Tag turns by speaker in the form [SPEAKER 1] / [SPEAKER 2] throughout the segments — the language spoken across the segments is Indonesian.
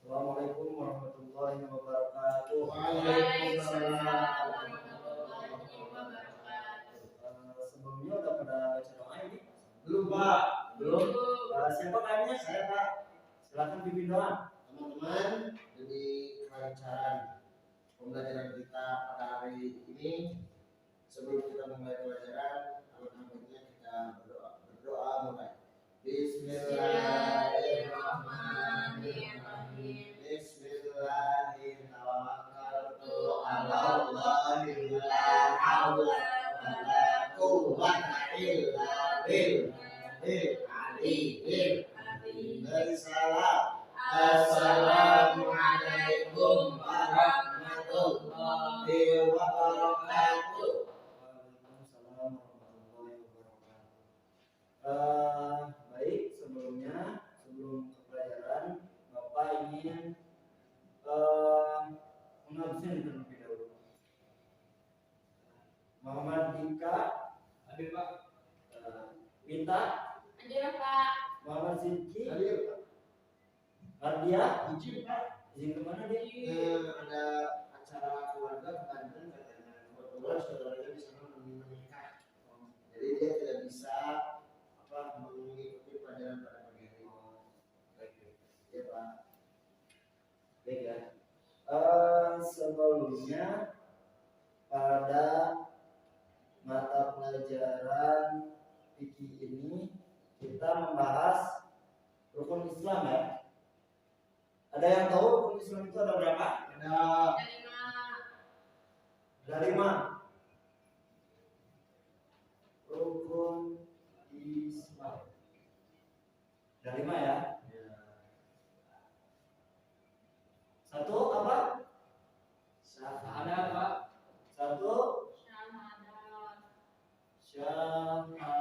[SPEAKER 1] Assalamualaikum warahmatullahi wabarakatuh.
[SPEAKER 2] Waalaikumsalam warahmatullahi wabarakatuh.
[SPEAKER 1] Sebelumnya udah pada baca doa ini?
[SPEAKER 2] Belum, Pak.
[SPEAKER 1] Belum. Siapa kayaknya? Saya, Pak. Silakan pimpin doa.
[SPEAKER 2] Teman-teman, jadi kelancaran pembelajaran kita pada hari ini. Sebelum kita memulai pelajaran, alhamdulillah kita berdoa mulai. Bismillahirrahmanirrahim. Bismillahirrahmanirrahim. Tawakkaltu 'alallahi la haula wala quwwata illa billahil aliyyil azim. Assalamualaikum warahmatullahi wabarakatuh.
[SPEAKER 1] Waalaikumsalam warahmatullahi wabarakatuh. Baik, sebelum ke pelajaran, Bapak ingin mengabsen terlebih dahulu. Muhammad Dika,
[SPEAKER 3] Hadir, Pak.
[SPEAKER 1] Wita,
[SPEAKER 2] Hadir, Pak.
[SPEAKER 1] Muhammad Sidki,
[SPEAKER 2] Hadir, Pak.
[SPEAKER 1] Ardia,
[SPEAKER 2] Izin, Pak.
[SPEAKER 1] izin kemana dia?
[SPEAKER 2] Ada acara keluarga ke Banten katanya. Kebetulan saudaranya di sana menikah. Jadi dia tidak bisa mengikuti pelajaran pada pagi hari. Baik. Ya, Pak.
[SPEAKER 1] Baik ya. Sebelumnya pada mata pelajaran fikih ini kita membahas rukun Islam ya. Ada yang tahu rukun Islam itu ada berapa?
[SPEAKER 2] Ada
[SPEAKER 1] 5. Rukun Islam. Ada 5 ya. Satu apa?
[SPEAKER 3] Syahadat, Pak.
[SPEAKER 1] Satu
[SPEAKER 2] syahadat.
[SPEAKER 1] syahadat.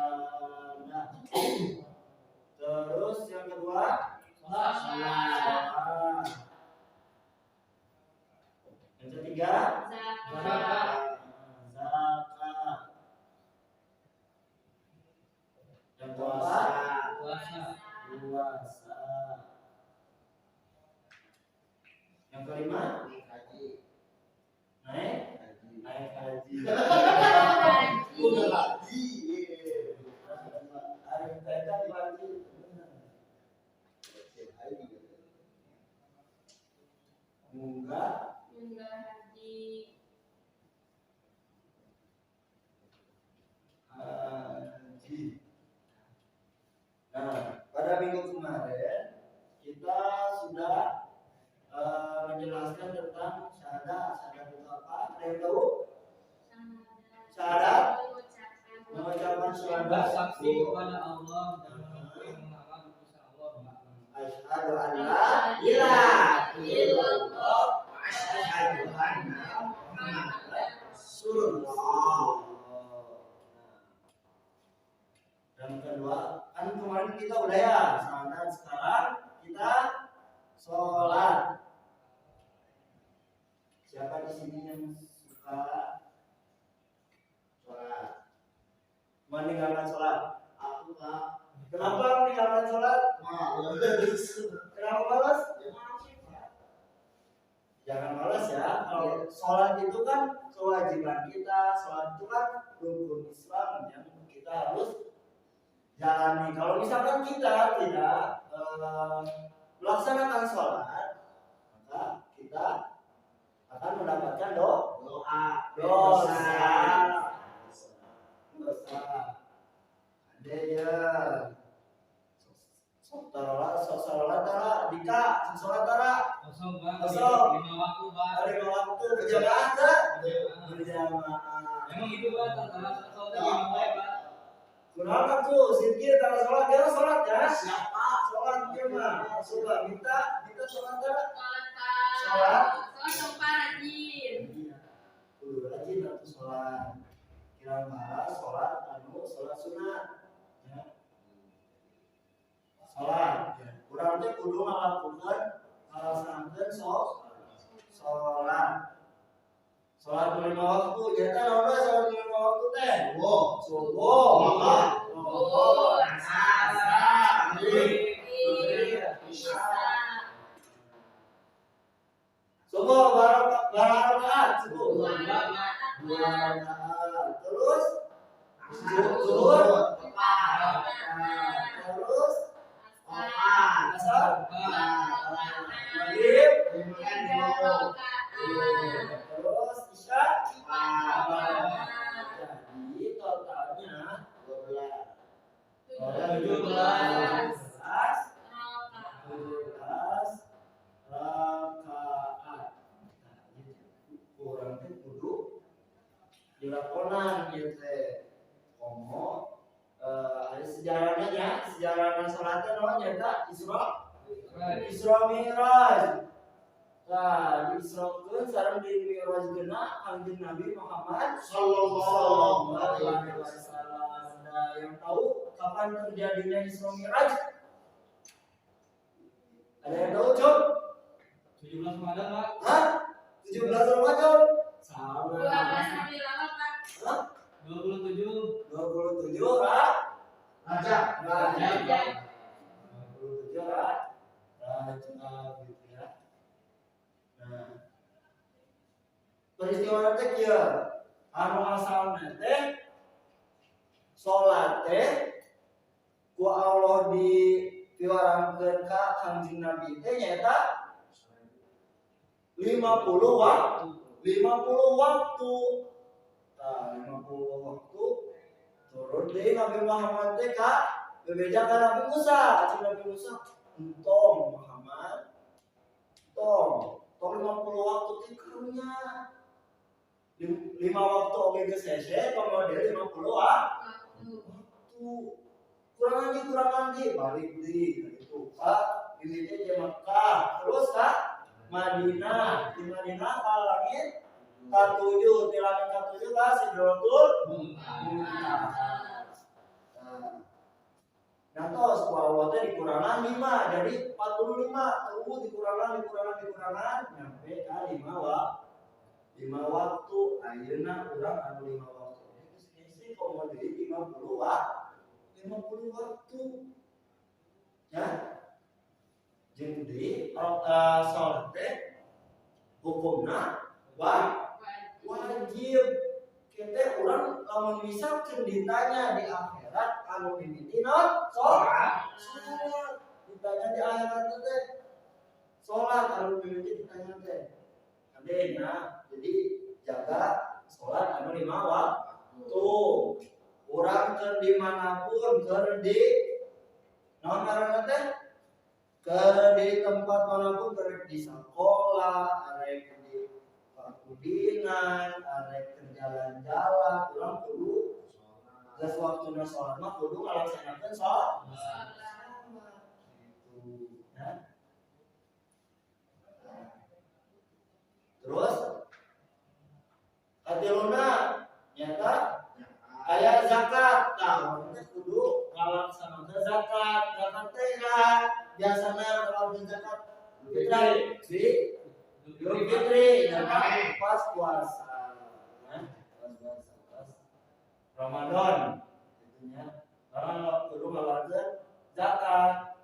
[SPEAKER 1] Terus yang kedua
[SPEAKER 2] Salat.
[SPEAKER 1] yang ketiga
[SPEAKER 2] Zakat.
[SPEAKER 1] zakat. Yang keempat
[SPEAKER 3] Puasa.
[SPEAKER 1] puasa. Yang kelima
[SPEAKER 2] Haji.
[SPEAKER 1] naik haji.
[SPEAKER 2] Udah haji.
[SPEAKER 1] Hari kita haji. Munggah
[SPEAKER 2] haji.
[SPEAKER 1] haji. Nah, pada minggu kemarin kita sudah menjelaskan tentang syahadat. Syahadat itu apa? Ada yang tahu? Syahadat mengucapkan syahadat
[SPEAKER 3] Bersaksi kepada Allah dan mengamalkan putusan Allah.
[SPEAKER 1] asyhadu an la ilaha illallah wa asyhadu anna Muhammadar Rasulullah. Dan kedua, kan kemarin kita udah ya syahadat, sekarang kita sholat. Siapa di sini yang suka sholat? Meninggalkan sholat?
[SPEAKER 2] Aku, Pak.
[SPEAKER 1] Kenapa meninggalkan sholat? Kenapa malas? Jangan malas ya. Kalau sholat itu kan kewajiban kita. Sholat itu kan rukun Islam yang kita harus jalani. Kalau misalkan kita tidak melaksanakan sholat, maka kita akan mendapatkan dosa. Ada ya. Sholat Dika, sholat
[SPEAKER 3] Kosong, Pak.
[SPEAKER 1] Kosong.
[SPEAKER 3] 5 waktu, Pak.
[SPEAKER 1] ada 5 waktu berjamaah tak? Berjamaah.
[SPEAKER 3] Emang itu, Pak, tentara sholat 5 waktu, Pak.
[SPEAKER 1] Kenapa tuh? Sidki tara sholat, dia sholat ya? Siapa? Sholat dia mah. Sholat kita sholat tak? Sholat
[SPEAKER 2] dong, Pak, rajin.
[SPEAKER 1] Kudu rajin atuh sholat. Kira bahas sholat sholat sunat. Ya. Sholat. Urang teh kudu ngalakukeun ngalaksanakeun sholat. Sholat 5 waktu, ya teh naon we sholat 5 waktu teh? Subuh, asar, maghrib, isya. Terus
[SPEAKER 2] Asar.
[SPEAKER 1] zuhur,
[SPEAKER 2] Tepat.
[SPEAKER 1] terus
[SPEAKER 2] Opat.
[SPEAKER 1] asar, maghrib,
[SPEAKER 2] Dimakan dulu.
[SPEAKER 1] terus isya.
[SPEAKER 2] Opat.
[SPEAKER 1] Jadi totalnya
[SPEAKER 2] 12.
[SPEAKER 1] 17 rakaat. Kurang teh kudu dilakonan gitu teh. Komo ada sejarahnya ya, sejarahnya salatnya namanya nyata Isra Mi'raj. Nah, disrokeun sareng di Mi'rajkeuna Kanjeng Nabi Muhammad
[SPEAKER 2] Sallallahu
[SPEAKER 1] alaihi wasallam. Nah, yang tahu kapan terjadinya Isra Mi'raj? Ada yang tahu, Cok?
[SPEAKER 3] 17 Ramadan, Pak.
[SPEAKER 1] Hah? 17 Ramadan? Salah.
[SPEAKER 3] 27.
[SPEAKER 1] 27 Rajab.
[SPEAKER 2] Rajab.
[SPEAKER 1] Rajab. 27 Rajab gitu ya. Nah, peristiwa teh kieu. Anu asalna teh salat teh ku Allah dipiwaramkeun ka Kanjeng Nabi teh nyaeta 50 waktu. 50 waktu. Nah, 50 waktu turun deui Nabi Muhammad teh ka bebeja ka Nabi Musa. Cing Nabi Musa, "Entong Muhammad, tong 50 waktu teh karunya." 5 waktu oge geus hese, pamodel 50 waktu. Kurang lagi balik deui gitu. Ka hiji teh Mekah, terus ka Madinah. Di Madinah ka langit ka-7, di langit ka-7 ka Sidratul Muntaha. Nah, tos ku Allah teh dikurangan 5, jadi 45. Terus dikurangan nyampe ka 5 waktu. Ayeuna urang anu 5 waktu. Geus hese komo deui 50 waktu. Ya. Jeung deui salat teh hukumna wajib. Kita urang lamun misalkan ditanya di akhirat anu mimiti naon? Salat. Ditanya di akhirat teh salat anu mimiti ditanya teh. Kadena jadi jaga salat anu 5 waktu. Urang keur dimanapun keur di naon ngaranna teh? Keur di tempat manapun, keur di sekolah, arek di pakudinan, arek keur jalan-jalan, urang kudu geus waktuna salat mah kudu ngalaksanakeun salat. Gitu ya. Terus katiluna nyata aya zakat. Nah, urang kudu ngalaksanakeun zakat. Zakat teh biasana kalau zakat fitri Idul Fitri pas puasa. Pas Ramadan gitunya. Orang kudu ngaluarkeun zakat.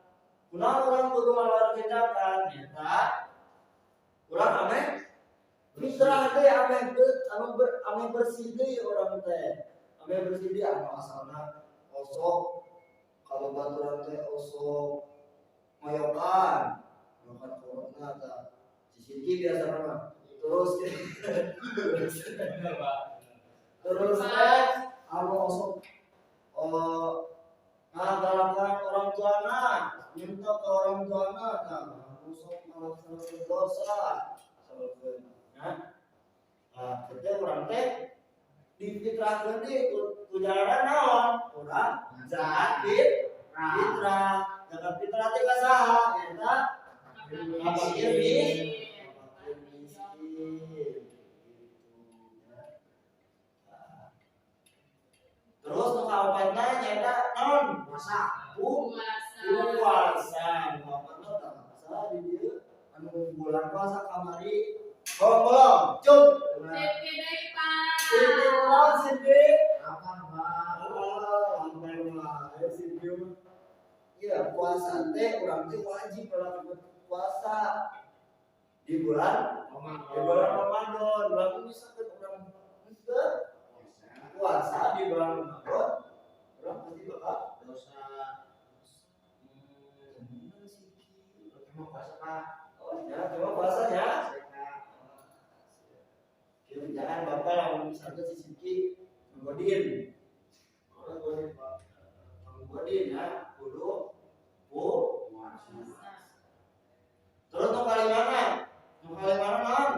[SPEAKER 1] Kunaon urang kudu ngaluarkeun zakat? Nyata urang ame fitrah teh ame bersih deui urang teh. Ame bersih deui anu asalna osok kalau baturan teh osok mayokan corona ta sisiki biasa mah terus teh anu osok ngagalakan orang tuana minta ke orang tuana tah osok ngalaksanakeun dosa salahkeun ya. Nah, kita urang teh difitrahkeun deui ku jalanan naon? Urang zakat fitrah. Zakat fitrah teh ka saha? Eta ngabagieun miskin. Terus nu kaopatna nyaeta naon? Puasa. Puasa. Kaopatna tah puasa di dieu anu bulan puasa kamari bolong. Cum. Sindi naon sindi?
[SPEAKER 2] Apa, Pak?
[SPEAKER 1] Iya, puasa teh urang teh wajib melakukan puasa di bulan Ramadan. Lalu misalkan urang puasa di bulan Ramadan, orang pasti bakal
[SPEAKER 2] dosa.
[SPEAKER 1] bener sih.
[SPEAKER 2] Cuma puasa Pak.
[SPEAKER 1] Oh ya, cuma puasa ya. Jangan bapak yang misalnya si Siki menggodin, orang godin Pak, menggodin ya, kudu puasa. Terus tuh kali mana? Tuh kali mana non?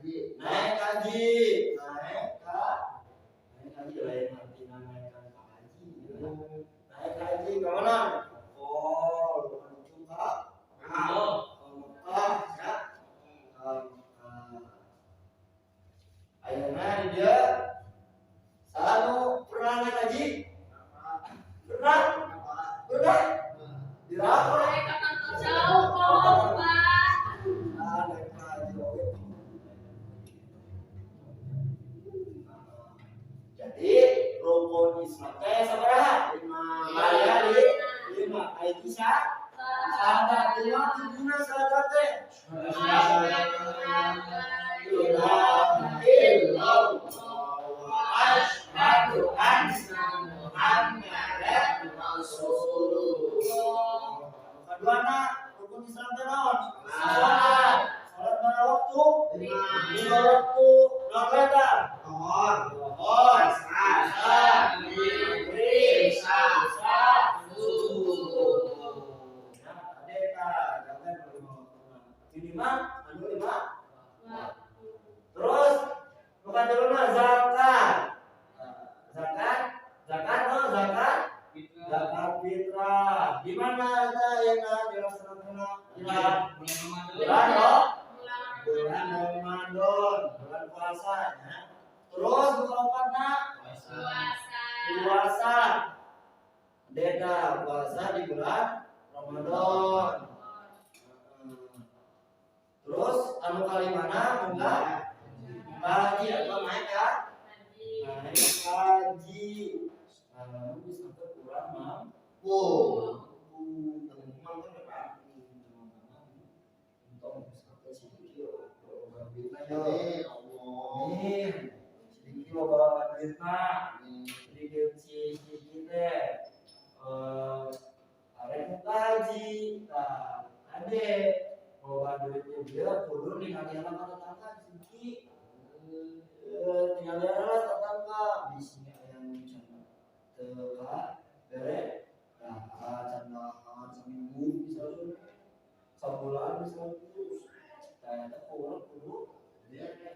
[SPEAKER 1] Naik haji lain artinya naik haji. Naik haji kemana? Oh, menuju ke Mekah ya. Ayeuna dia selalu pernah naik haji? Pernah? Dirapa?
[SPEAKER 4] Jauh kok, Pak.
[SPEAKER 1] Naik haji oke. Jadi rukun Islam teh sabaraha? 5. Aya di 5. Aya kisah sahabat 5 tuduna sahabat teh. Asyhadu anna Muhammadan Rasulullah. Kaduana rukun Islam teh naon? Salat. Salat pada waktu 5 waktu. Naon eta? Zuhur, asar, maghrib, isya, subuh. Nah, adeta jangan minimal anu 5. Terus bukan dulu zakat. Zakat fitrah. Di mana ada yang dilaksanakan? Bulan Ramadan, bulan puasanya. Terus buka opatna puasa. Beda puasa di bulan Ramadan. Terus anu kali mana? Enggak haji atau naik ya? Naik haji. Bisa kurang mampu. Teman-teman kan Pak. Untung sampai sedikit. Amin. Sedikit bawa duitna. Sedikit sedikit deh. Arek muka haji. Nah, ade bawa duitnya dia kudu nih anak tetangga sedikit. Tinggal daerah tetangga di sini yang teka bere canda seminggu bisa sebulan bisa terus kayak kurang kudu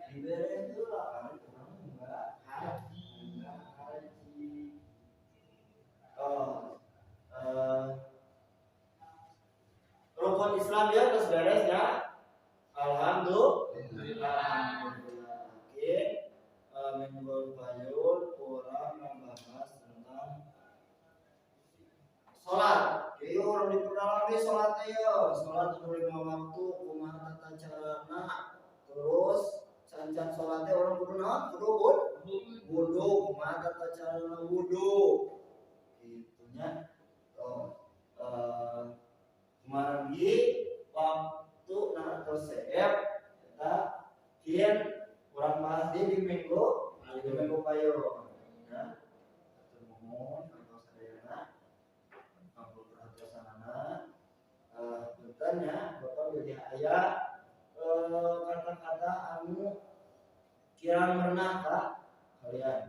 [SPEAKER 1] dibere itu lah kan kurang enggak haji rukun Islam dia terus beres ya. Alhamdulillah. Oke, minggu payun kurang membahas tentang sholat. Jadi orang diperdalam di sholat ya. Sholat itu 5 waktu, kumaha tata carana. Terus sancan sholatnya orang kudu naon? Wudu, kumaha tata carana wudu. Gitunya. Kemarin di waktu resep kita kian kurang bahas di minggu payung ya ketemu atau sadayana mampu perhatian bertanya bapak jadi ayat kata-kata anu kirang pernah Pak kalian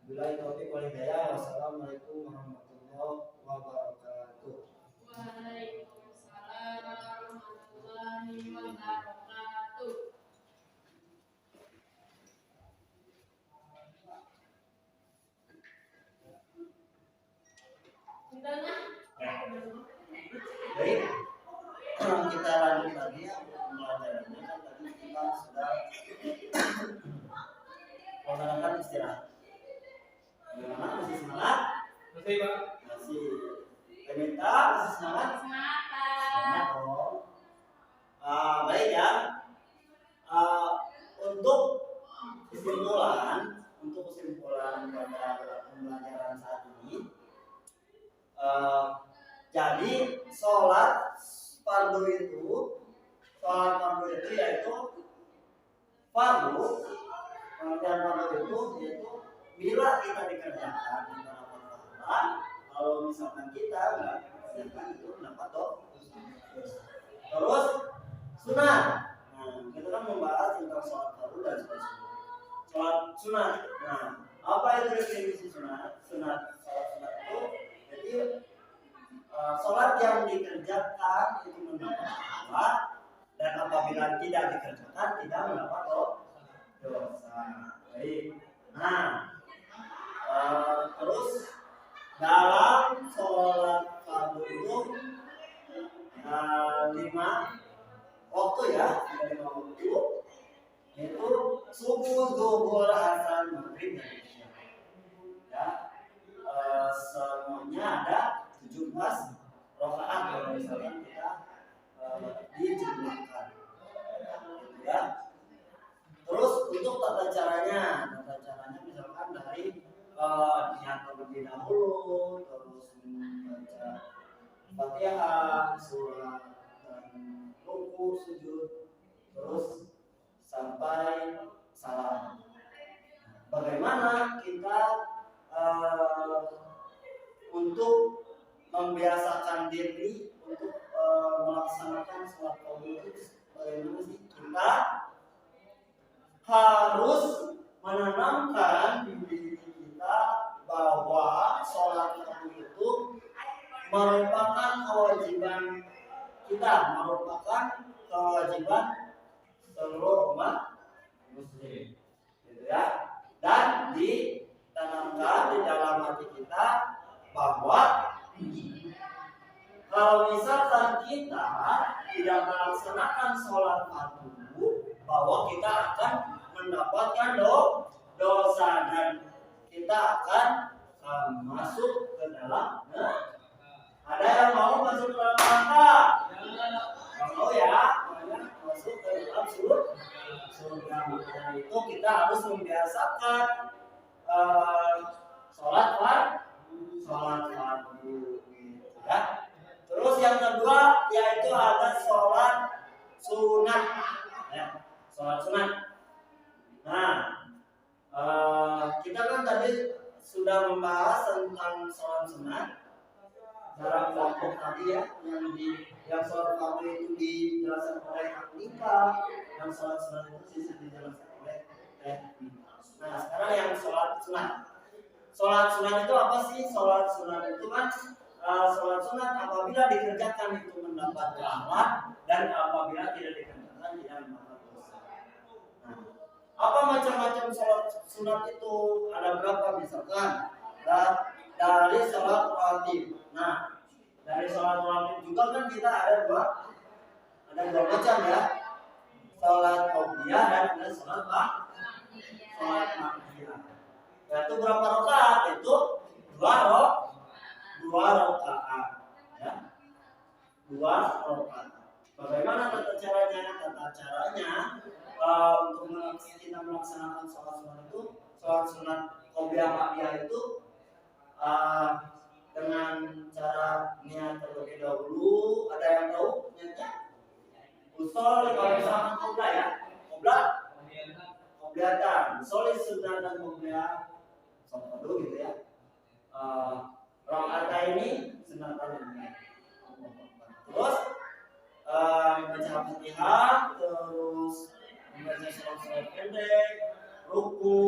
[SPEAKER 1] bila topik wal hidayah. Wassalamualaikum warahmatullahi wabarakatuh.
[SPEAKER 4] Waalaikumsalam warahmatullahi wabarakatuh.
[SPEAKER 1] Baik, kita lanjut lagi ya pembelajarannya. Kan tadi kita sudah menggunakan istirahat. Bagaimana? Masih semangat?
[SPEAKER 3] Masih Pak.
[SPEAKER 1] Masih. Minta masih semangat? Semangat dong. Baik ya. Untuk kesimpulan pada pembelajaran saat ini, jadi sholat fardu itu yaitu fardu pengertian fardu itu yaitu bila kita dikerjakan kita dapat pahala, kalau misalkan kita nggak dikerjakan itu dapat dosa. Terus sunat. Nah, kita kan membahas tentang sholat fardu dan sholat sunat. Nah, apa itu definisi sunat? Sholat sunat itu jadi sholat yang dikerjakan itu mendapat pahala, dan apabila tidak dikerjakan tidak mendapat dosa. Baik. Nah, terus dalam sholat fardu itu 5 waktu ya, ada 5 waktu, yaitu subuh, zuhur, asar, maghrib, dan isya. Ya, semuanya ada 17 rakaat kalau misalkan kita dijumlahkan, gitu ya. Terus untuk tata caranya misalkan dari niat terlebih dahulu, terus membaca Fatihah, surah, dan ruku, sujud, terus sampai salam. Bagaimana kita untuk membiasakan diri untuk melaksanakan sholat fardu itu bagaimana sih? Kita harus menanamkan di diri kita bahwa sholat fardu itu merupakan kewajiban kita, merupakan kewajiban seluruh umat muslim, gitu ya. Dan ditanamkan di dalam hati kita bahwa kalau misalkan kita tidak melaksanakan sholat fardu, bahwa kita akan mendapatkan dosa dan kita akan masuk ke dalam neraka. Ada yang mau masuk ke dalam neraka? Yang mau ya, masuk ke dalam surga. Maka itu kita harus membiasakan sholat fardu, gitu ya. Terus yang kedua yaitu ada sholat sunat, ya, sholat sunat. Nah, kita kan tadi sudah membahas tentang sholat sunat dalam kelompok tadi ya, yang sholat fardu itu dijelaskan oleh Nikah, yang sholat sunat itu dijelaskan oleh Nikah. Nah, sekarang yang sholat sunat. Sholat sunat itu apa sih? Sholat sunat itu kan sholat sunat apabila dikerjakan itu mendapat pahala, dan apabila tidak dikerjakan tidak mendapat dosa. Nah, apa macam-macam sholat sunat itu? Ada berapa misalkan? Dari sholat rawatib. Nah, dari sholat rawatib juga kan kita ada dua macam ya. Sholat qobliyah dan ada sholat ba'diyah. Yaitu berapa rakaat? Itu 2 rakaat. Ya. 2 rakaat. Bagaimana tata caranya? Tata caranya untuk kita melaksanakan sholat sunat itu, sholat sunat qobliyah ba'diyah itu dengan cara niat terlebih dahulu. Ada yang tahu niatnya? Usul kalau misalkan qobliyah ya, qobliyatan, usul sunat dan qobliyah sholat dulu gitu ya. Rakaat ini sunatan ini. Terus membaca Fatihah, terus membaca surat pendek, ruku,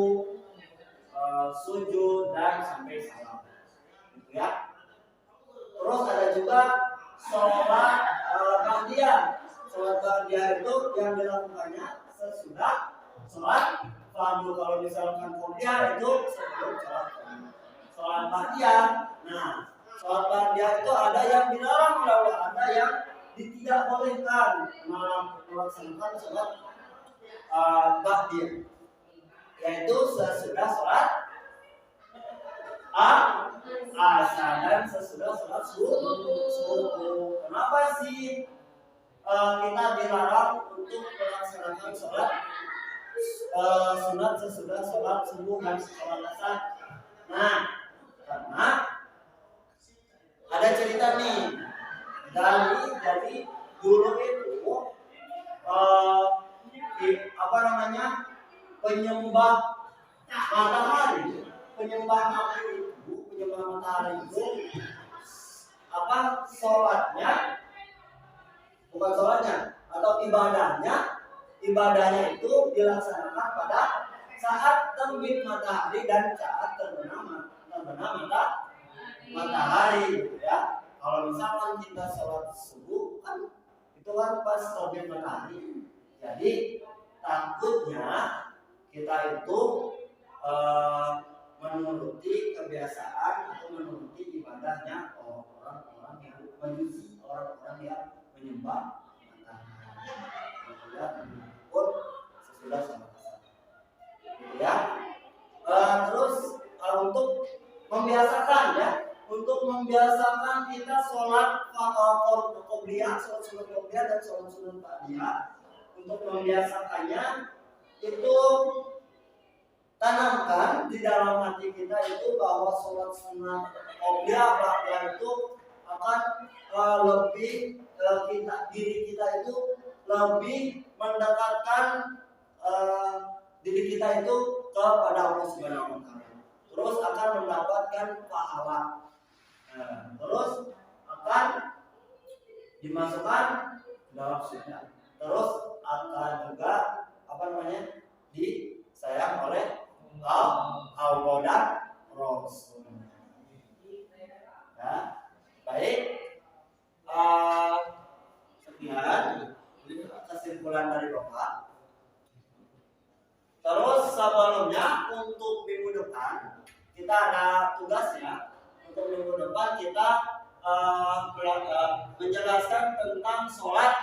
[SPEAKER 1] sujud, dan sampai salam, gitu ya. Terus ada juga sholat ba'diyah. Sholat ba'diyah itu yang dilakukannya sesudah sholat fardu. Kalau misalkan qobliyah itu sebelum sholat fardu. Sholat ba'diyah, nah sholat ba'diyah itu ada yang dilarang oleh Allah, ada yang tidak bolehkan melaksanakan sholat ba'diyah, yaitu sesudah sholat asar dan sesudah sholat subuh. Kenapa sih kita dilarang untuk melaksanakan sholat sunat sesudah sholat subuh dan sholat asar? Nah, karena ada cerita nih dari dulu itu penyembah matahari, penyembah matahari itu apa sholatnya, bukan sholatnya atau ibadahnya itu dilaksanakan pada saat terbit matahari dan saat terbenam matahari gitu ya. Kalau misalkan kita sholat subuh kan itu kan pas terbit matahari, jadi takutnya kita itu menuruti kebiasaan atau menuruti ibadahnya orang-orang yang majusi, orang-orang yang menyembah matahari pun sesudah sholat asar gitu ya. Terus untuk membiasakan kita sholat qobliyah, sholat sunat qobliyah dan sholat sunat ba'diyah, untuk membiasakannya itu tanamkan di dalam hati kita itu bahwa sholat sunat qobliyah ba'diyah itu akan lebih diri kita itu lebih mendekatkan diri kita itu kepada Allah Subhanahu wa taala. Terus akan mendapatkan pahala. Terus akan dimasukkan dalam surga. Terus akan juga disayang oleh Allah dan Rasul. Ya, baik. Sekian kesimpulan dari Bapak. Terus sebelumnya untuk minggu depan kita ada tugas ya. Untuk minggu depan kita menjelaskan tentang sholat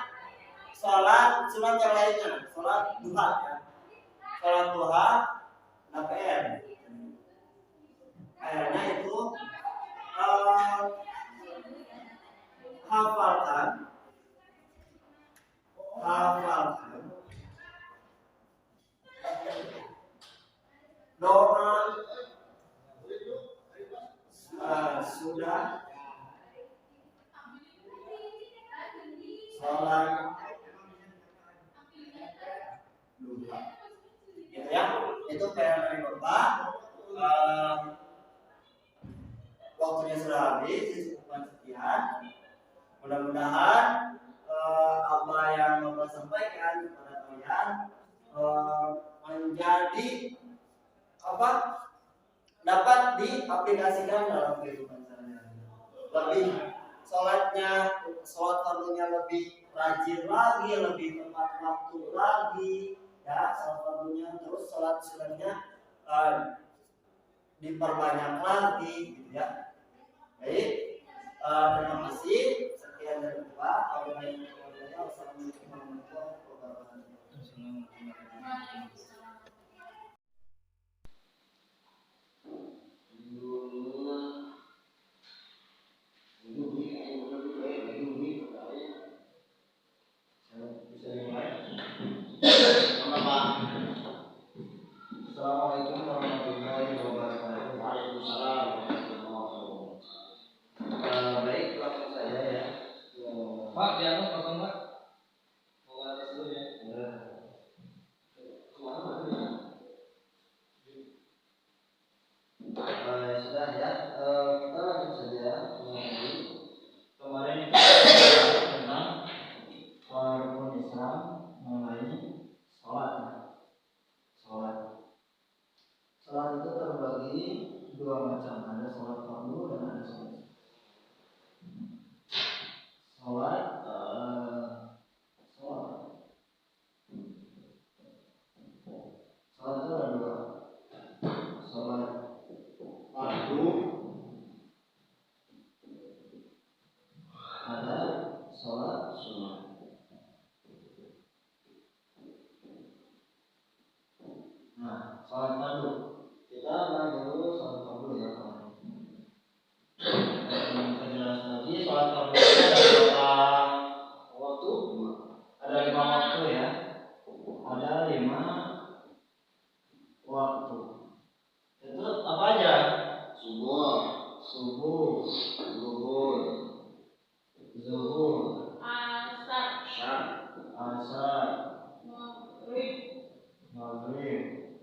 [SPEAKER 1] sunat yang lainnya, sholat duha ya. Sholat duha PR. PR-nya itu hafalkan doa sudah sholat duha gitu ya. Itu PR dari Bapak. Waktunya sudah habis, disebutkan sekian. Mudah-mudahan apa yang Bapak sampaikan kepada kalian menjadi dapat diaplikasikan dalam kehidupan sehari-hari. Lebih sholat fardunya lebih rajin lagi, lebih tepat waktu lagi ya sholat fardunya. Terus sholat sunatnya diperbanyak lagi gitu ya. Baik, terima kasih. Sekian dari Bapak. Wassalamualaikum warahmatullahi wabarakatuh.
[SPEAKER 2] Assalamualaikum warahmatullahi wabarakatuh. Waalaikumsalam warahmatullahi wabarakatuh. Baik, langsung saja ya.
[SPEAKER 3] Pak, di atas Bapak Mbak. Mau ke atas dulu ya.
[SPEAKER 2] Sudah ya. Kita lanjut saja. Kemarin kita bahas tentang rukun Islam mengenai sholat. Sholat itu terbagi dua macam, ada sholat fardu dan ada sholat. Sholat itu ada dua, sholat fardu, ada sholat sunnah. Nah, sholat fardu kita bahas dulu sholat fardu ya kawan. Penjelasan lagi sholat fardu itu ada berapa waktu? Ada 5 waktu ya. Ada 5 waktu. Itu apa aja? Subuh, zuhur,
[SPEAKER 4] Asar,
[SPEAKER 2] asar,
[SPEAKER 4] maghrib,
[SPEAKER 2] maghrib,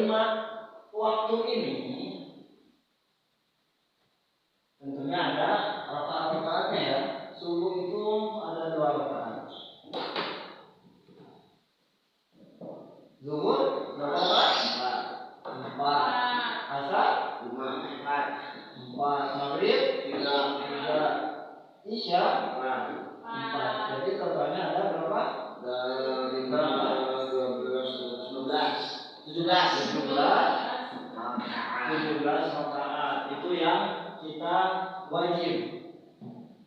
[SPEAKER 1] kelima waktu ini tentunya ada rakaat-rakaatnya ya. Subuh itu ada 2 rakaat. Zuhur berapa rakaat? 4. Asar 4. Maghrib 3. Isya 4. Jadi totalnya ada berapa? 17 rakaat. Itu yang kita wajib.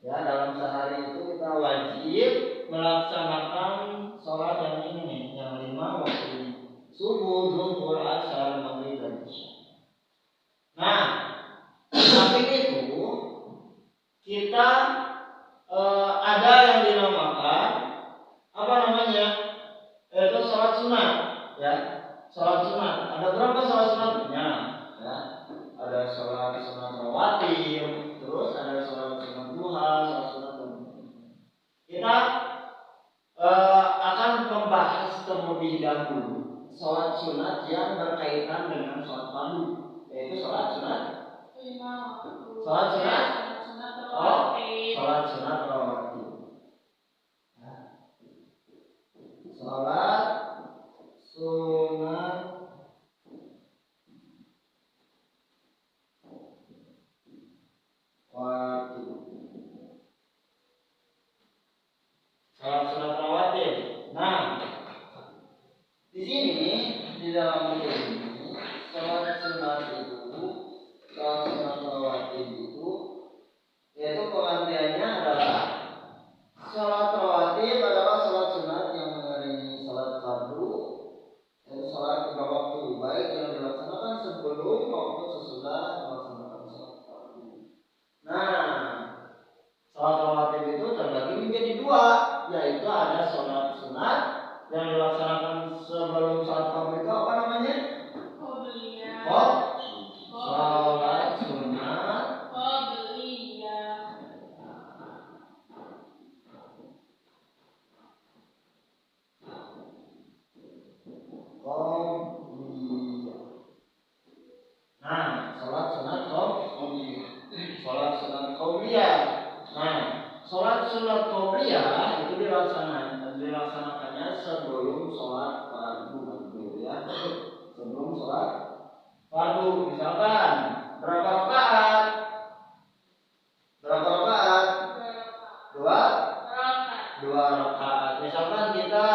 [SPEAKER 1] Ya, dalam sehari itu kita wajib melaksanakan sholat yang ini, yang 5 waktu ini. Subuh, zuhur, asar, maghrib, dan isya. Nah, samping itu kita ada yang dinamakan apa namanya? Itu sholat sunat, ya. Sholat sunat. Ada berapa sholat sunatnya? Ya. Ada sholat sunat rawatib, terus ada sholat sunat duha, sholat sunat. Kita akan membahas terlebih dahulu sholat sunat yang berkaitan dengan sholat fardu, yaitu sholat sunat. Sholat sunat. Sholat sunat rawatib. Sholat sunat rawatib. Sholat sunat rawatib. Nah, di sini di dalam buku ini sholat sunat itu, sholat sunat rawatib itu, yaitu pengertiannya adalah sholat rawatib adalah sholat sunat yang mengiringi sholat fardu, yaitu sholat 5 waktu, baik yang dilaksanakan sebelum maupun sesudah melaksanakan sholat fardu. Nah, sholat rawatib itu terbagi menjadi 2, yaitu ada sholat sunat yang dilaksanakan sebelum sholat fardu itu apa namanya? Sholat sunat qabliyah. Nah, sholat sunat qabliyah. Nah, sholat sunat qabliyah itu dilaksanakannya sebelum sholat fardu, ya. Sebelum sholat fardu. Misalkan berapa rakaat? Berapa rakaat? 2 rakaat. Misalkan kita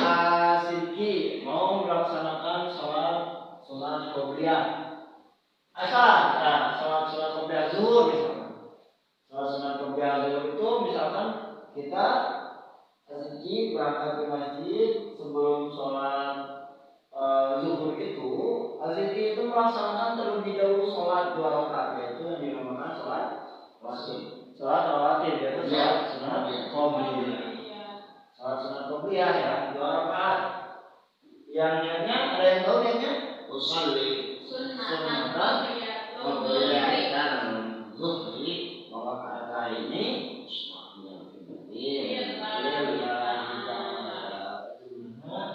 [SPEAKER 1] asiki mau melaksanakan sholat sunat qabliyah. Asal, nah, sholat sunat qabliyah zuhur misalkan. Sholat sunat qabliyah zuhur itu misalkan kita asiki berangkat ke masjid sebelum sholat zuhur itu. Asiki itu melaksanakan terlebih dahulu sholat 2 rakaat, yaitu yang dinamakan sholat rawatib. Sholat rawatib yaitu sholat sunat qabliyah. Sholat sunat qabliyah ya, 2 rakaat. Yang niatnya ada yang tahu niatnya? Usolli sunatan qabliyah zuhri wa rakaat ini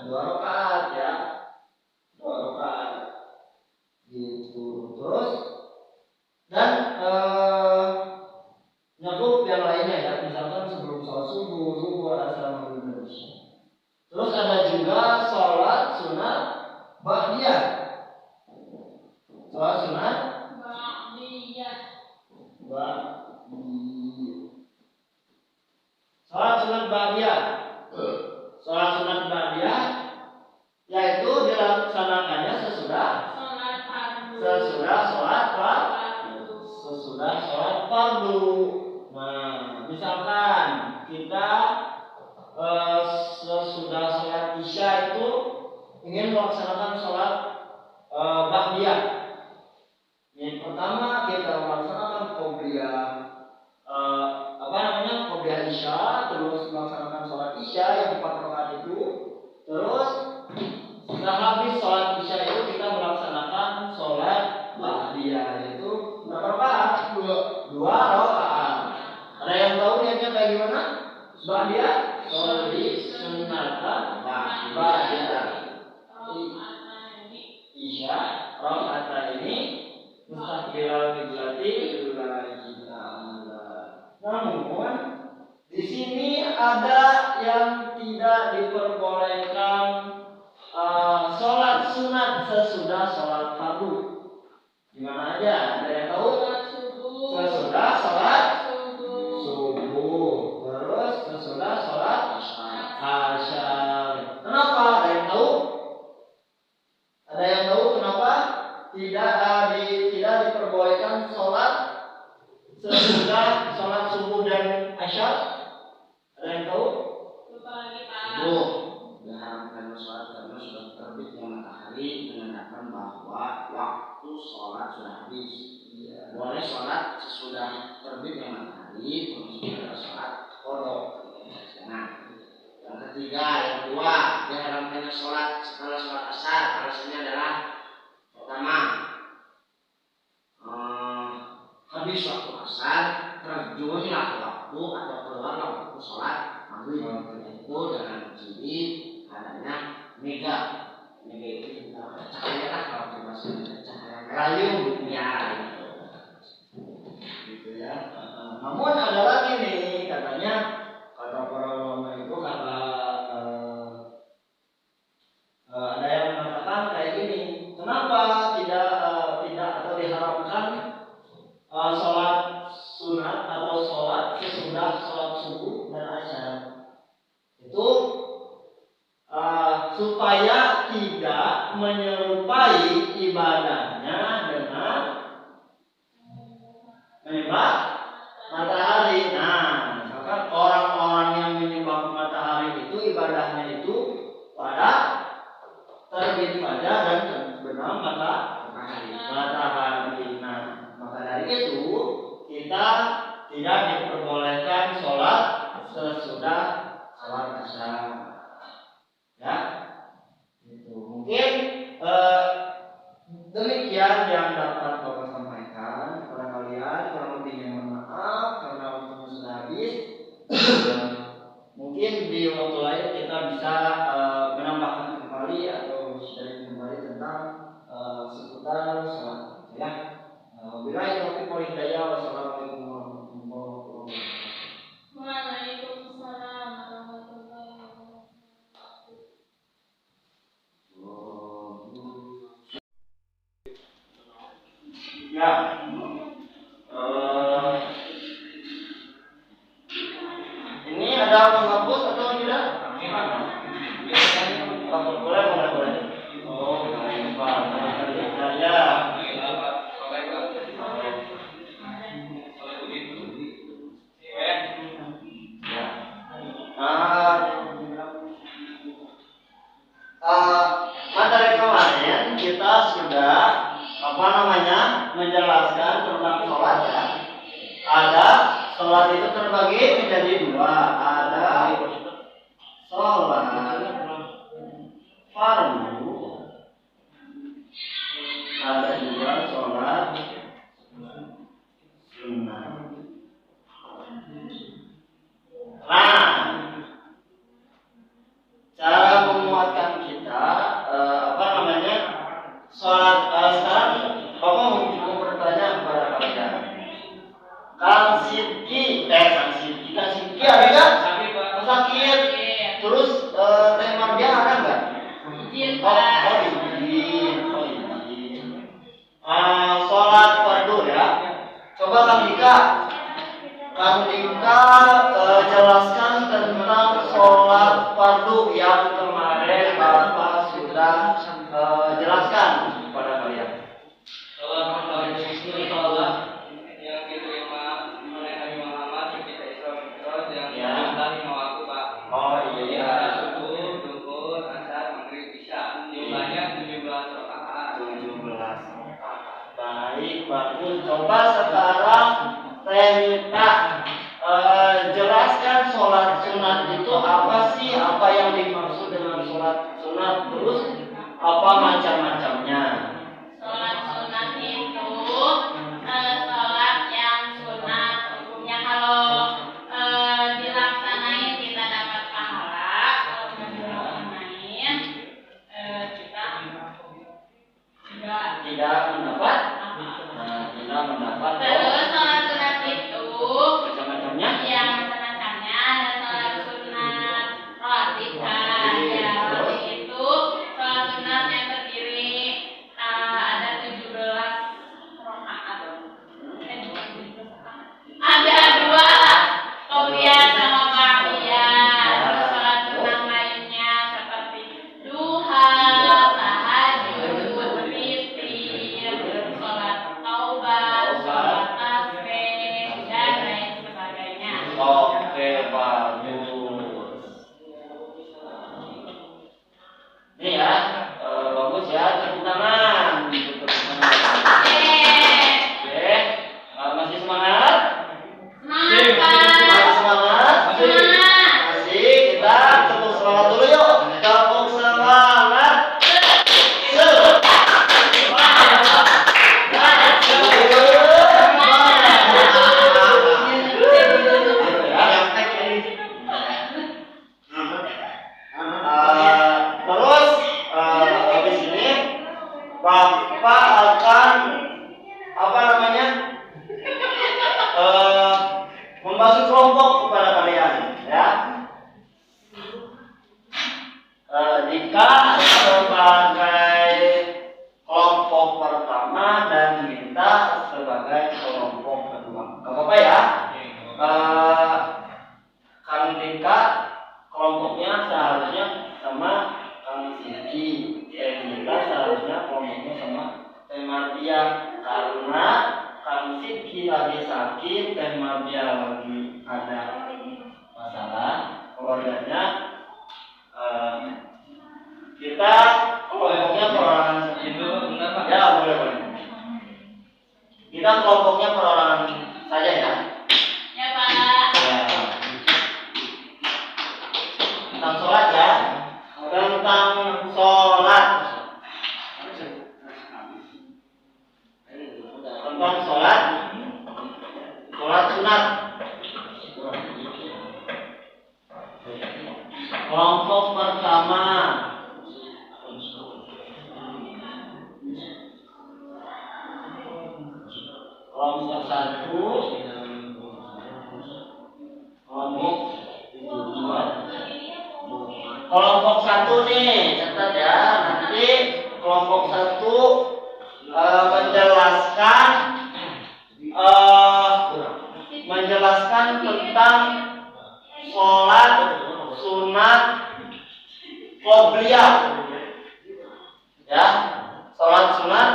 [SPEAKER 1] dua rakaat ya, 2 rakaat gitu. Terus dan nyakup yang lainnya ya, misalkan sebelum sholat subuh, zuhur, asar, maghrib, dan isya. Terus ada juga sholat sunat ba'diyah. Sholat sunat ba'diyah. Sholat sunat ba'diyah. Sholat sunat ba'diyah yaitu dilaksanakannya sesudah sholat fardu. Nah, misalkan kita sesudah sholat isya itu ingin melaksanakan sholat ba'diyah. Yang pertama kita melaksanakan qabliyah qabliyah isya, terus melaksanakan sholat isya yang 4 rakaat itu. Terus setelah habis sholat isya itu kita melaksanakan sholat ba'diyah, yaitu berapa rakaat? 2 rakaat. Ada yang tahu niatnya kayak gimana? Ba'diyah sholli sunatan ba'diyah.
[SPEAKER 2] tidak diperbolehkan sholat sesudah sholat subuh dan asyar? Ada yang tahu?
[SPEAKER 4] Lupa lagi Pak.
[SPEAKER 2] Subuh diharamkan sholat karena sudah terbitnya matahari, menandakan bahwa waktu sholat sudah habis. Boleh sholat sesudah terbitnya matahari, termasuk sholat qadha. Nah, yang ketiga, yang kedua, diharamkannya sholat setelah sholat asar. Alasannya adalah pertama, habis waktu asar, terjunlah waktu atau keluarlah waktu sholat maghrib. Itu dengan ciri adanya mega itu cahaya lah kalau bahasa cahaya merayu ya gitu ya. Namun ada lagi nih katanya, kata para ulama itu ada yang mengatakan kayak gini, kenapa tidak atau diharamkan sholat sunat atau sholat sesudah sholat subuh dan asyar? Itu supaya tidak menyerupai ibadahnya dengan menyembah matahari. Nah, misalkan orang-orang yang menyembah matahari itu ibadahnya itu pada terbit fajar dan terbenam matahari. Nah, maka dari itu kita tidak diperbolehkan sholat sesudah sholat asar. Ya, itu mungkin demikian yang dapat Bapak sampaikan kepada kalian. Kurang lebihnya mohon maaf karena waktunya sudah habis. Mungkin di waktu lain kita bisa menambahkan kembali atau sharing kembali tentang seputar sholat. Ya, wabillahi taufiq wal hidayah. Wassalamualaikum warahmatullahi wabarakatuh.
[SPEAKER 4] Waalaikumsalam warahmatullahi wabarakatuh.
[SPEAKER 2] Ya, ini ada penghapus atau tidak? Boleh. Oh, baik Pak. Ya. Materi kemarin kita sudah menjelaskan tentang sholat ya. Ada sholat itu terbagi menjadi dua. Ada sholat fardu, ada juga sholat sunnah. Nah, cara menguatkan kita sholat sekarang Bapak mau bertanya kepada kalian. Kang Sidki ada nggak? Sakit. Terus Teh Mardian ada nggak?
[SPEAKER 4] Izin
[SPEAKER 2] Oh,
[SPEAKER 4] Pak.
[SPEAKER 2] izin. Sholat fardu ya. Coba Kang Dika jelaskan tentang sholat fardu yang kemarin Bapak sudah jelaskan kepada kalian.
[SPEAKER 3] Sholat fardu itu sholat yang diterima oleh Nabi Muhammad ketika Isra Mi'raj yang jumlah 5 waktu Pak.
[SPEAKER 2] Oh iya.
[SPEAKER 3] Subuh, duhur, asar, maghrib, isya. Jumlahnya 17 rakaat.
[SPEAKER 2] 17. Baik, bagus. Coba sekarang Renita jelaskan sholat sunat itu apa sih? Apa yang dimaksud dengan sholat sunat? Terus apa macam-macamnya?
[SPEAKER 4] Sholat sunat itu sholat yang sunat yang kalau dilaksanain kita dapat pahala, kalau nggak dilaksanain kita
[SPEAKER 2] Tidak mendapat. Tidak mendapat.
[SPEAKER 4] Terus sholat sunat itu
[SPEAKER 2] Macam-macamnya?
[SPEAKER 4] yang macam-macamnya ada sholat sunat rawatib kan ya, rawatib itu sholat sunat yang terdiri ada 17 rakaat. Ada 2 qabliyah sama ba'diyah. Terus sholat sunat lainnya seperti duha, tahajud, witir,
[SPEAKER 1] Bapak akan apa namanya? Membagi kelompok kepada kalian, ya. Jika sebagai kelompok pertama dan minta sebagai kelompok kedua, nggak apa-apa ya. Kang Dika kelompoknya seharusnya sama Kang Siki, kita seharusnya kelompoknya sama Teh Mardia, karena Kang Siki lagi sakit, Teh Mardia lagi ada masalah keluarganya. Kita kelompoknya perorangan
[SPEAKER 3] Itu benar Pak.
[SPEAKER 1] ya, boleh. Kita kelompoknya perorangan saja ya.
[SPEAKER 4] Ya Pak.
[SPEAKER 1] Ya. Tentang sholat ya. Tentang sholat. Tentang sholat. Sholat sunat. Kelompok pertama. Kelompok satu. Kelompok dua. Kelompok satu nih, catat ya. Nanti kelompok satu menjelaskan tentang sholat sunat qobliyah, ya. Sholat sunat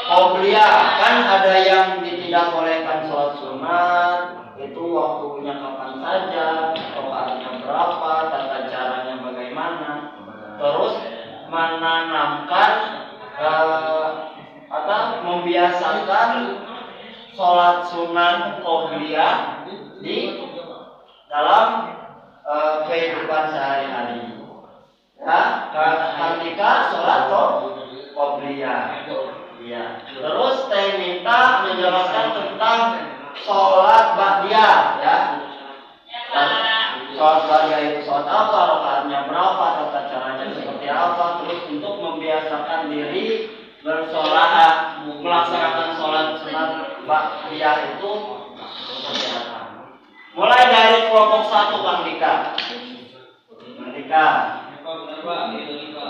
[SPEAKER 1] qobliyah kan ada yang ditidakbolehkan sholat sunat itu waktunya kapan saja, rakaatnya berapa, tata caranya bagaimana, terus menanamkan atau membiasakan sholat sunat qobliyah di dalam kehidupan sehari-hari. Ya, ketika sholat qobliyah. Ya. Terus saya minta menjelaskan tentang sholat ba'diyah, ya. Sholat ba'diyah itu sholat apa, rakaatnya berapa, tata caranya seperti apa, terus untuk membiasakan diri bersolat, melaksanakan sholat sunat ba'diyah itu seperti apa. Mulai dari kelompok satu Bang Dika.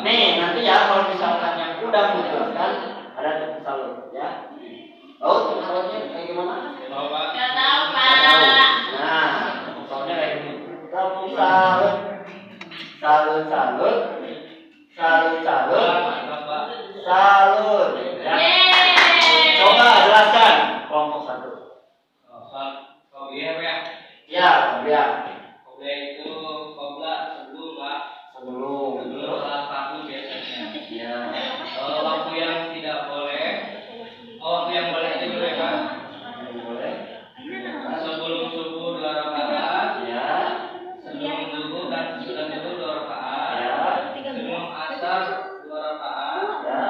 [SPEAKER 1] Nih nanti ya kalau misalkan yang udah menjelaskan ada tepuk salut ya. Tahu tepuk salutnya kayak gimana?
[SPEAKER 4] Nggak tahu Pak.
[SPEAKER 1] Nah, tepuk salutnya kayak gini. Tepuk salut, salut, salut, salut, salut, salut. Ya.
[SPEAKER 4] Yeay.
[SPEAKER 1] Coba jelaskan kelompok satu.
[SPEAKER 3] Qobliyah ya.
[SPEAKER 1] Ya, ya.
[SPEAKER 3] Qobliyah itu qobla sebelum Pak.
[SPEAKER 1] Sebelum.
[SPEAKER 3] Sebelum salah satu biasanya.
[SPEAKER 1] Ya.
[SPEAKER 3] Waktu yang tidak boleh. Waktu yang boleh itu dulu ya Pak.
[SPEAKER 1] Boleh.
[SPEAKER 3] Sebelum subuh 2 rakaat.
[SPEAKER 1] Ya.
[SPEAKER 3] Sebelum subuh dan sesudah subuh 2 rakaat.
[SPEAKER 1] Ya.
[SPEAKER 3] Sebelum asar 2 rakaat.
[SPEAKER 1] Ya.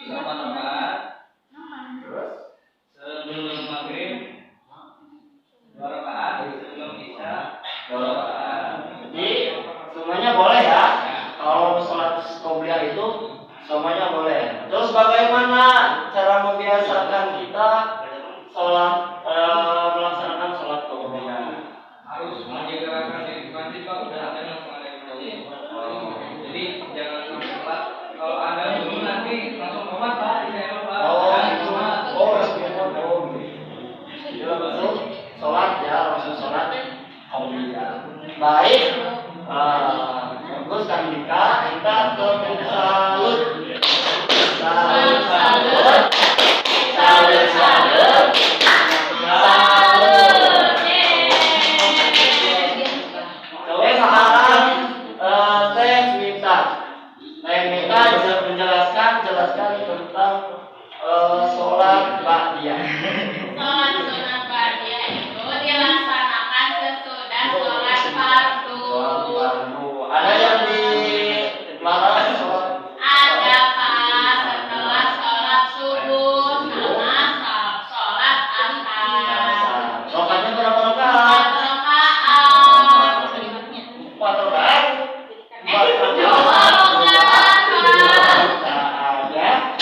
[SPEAKER 3] 8 rakaat.
[SPEAKER 1] Terus.
[SPEAKER 3] Sebelum maghrib 2 rakaat. Sebelum isya 2 rakaat.
[SPEAKER 1] Jadi semuanya boleh ya. Kalau sholat qobliyah itu semuanya boleh. Terus bagaimana cara membiasakan kita sholat melaksanakan sholat qobliyah?
[SPEAKER 3] Harus menjaga diri masjid Pak. Udah ada langsung ada di masjid. Jadi jangan sampai telat. Kalau ada dulu nanti langsung sholat Pak. Saya lupa.
[SPEAKER 1] Langsung sholat ya, langsung sholat qobliyah. Baik, bagus Kang Dika, kita tepuk salut, salut, salut, salut, salut, salut. Oke, sekarang Teh Mita jelaskan tentang sholat ba'diyah.
[SPEAKER 4] Sholat sunat ba'diyah itu dilaksanakan sesudah sholat fardu.
[SPEAKER 1] Ada yang di belakang sholat.
[SPEAKER 4] Ada Pak, setelah sholat subuh sama sholat asar.
[SPEAKER 1] Rakaatnya berapa rakaat?
[SPEAKER 4] 4 rakaat.
[SPEAKER 1] 4 rakaat. 4
[SPEAKER 4] 2 rakaat.
[SPEAKER 1] rakaat ya.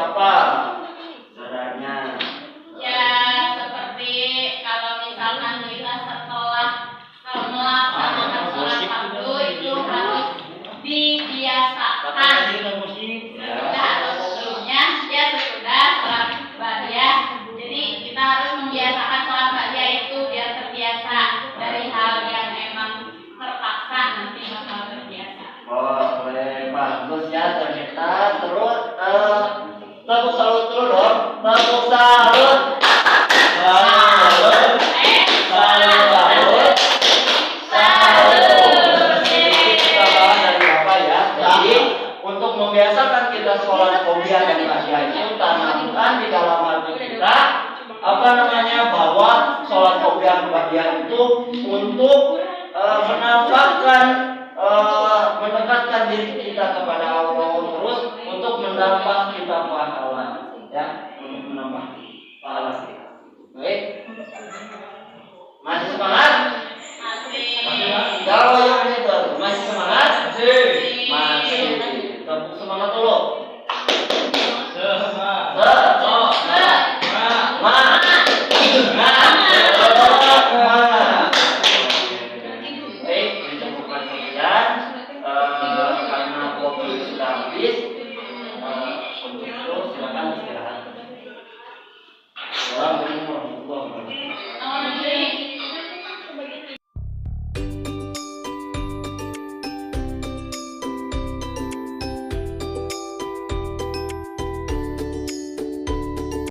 [SPEAKER 5] apa caranya?
[SPEAKER 4] Ya, seperti kalau misalkan kita setelah melaksanakan sholat fardu itu harus dibiasakan. Sesudah atau sebelumnya, ya sesudah sholat ba'diyah. Jadi kita harus membiasakan sholat ba'diyah itu biar terbiasa dari hal yang emang terpaksa nanti bakal terbiasa.
[SPEAKER 5] Boleh, bagus ya ternyata. Terus tepuk salut dulu dong. Tepuk salut. Salut. Salut. Salut. Kita bahas dari Bapak ya. Jadi untuk membiasakan kita sholat qobliyah dan ba'diyah itu tanamkan di dalam hati kita bahwa sholat qobliyah dan ba'diyah itu untuk mendekatkan diri kita kepada Allah, terus untuk menambah kita